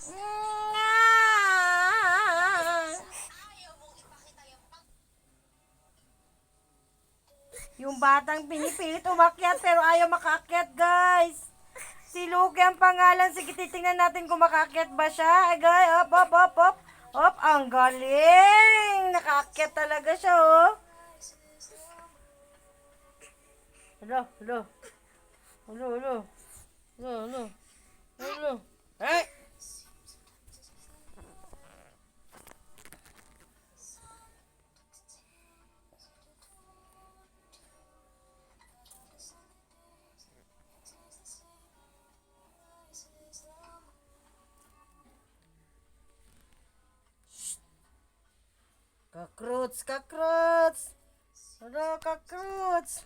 Yung batang pinipilit umakyat pero ayaw makaakyat, guys. Si Luke ang pangalan. Sige, titingnan natin kung makaakyat ba siya. Ay, guys, op, op, op, op. Op, ang galing. Nakaakyat talaga siya, oh. Hello, hello. Hello, hello. Hello, hello. Hello. Hey! Cockroach, cockroach. Ada cockroach.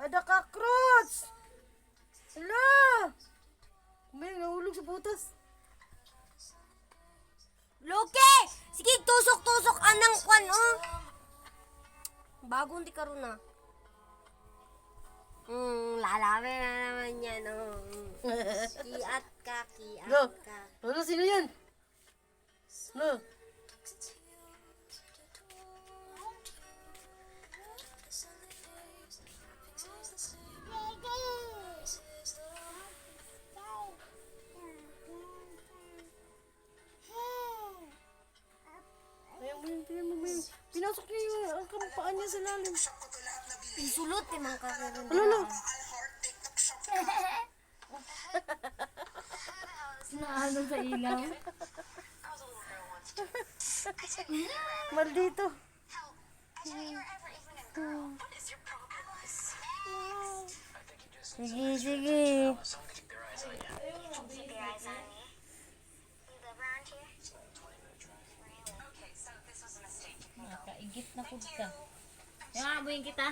Ada cockroach. Hala. May nahulog sa butas. Loke! Sige, tusok-tusok anang kwan, oh. Bagong di karon na. Lalami na naman yan, oh. Kiat ka, kiat Lo. ka. Ano, sino yan? Lo. Pinasok niya yung ang kampaan niya sa lalim. Isulot, timang kakaroon. Ano? Naano sa ilaw? Maldito. Sige, sige. Nakaigit na po ka. Yung abuin kita.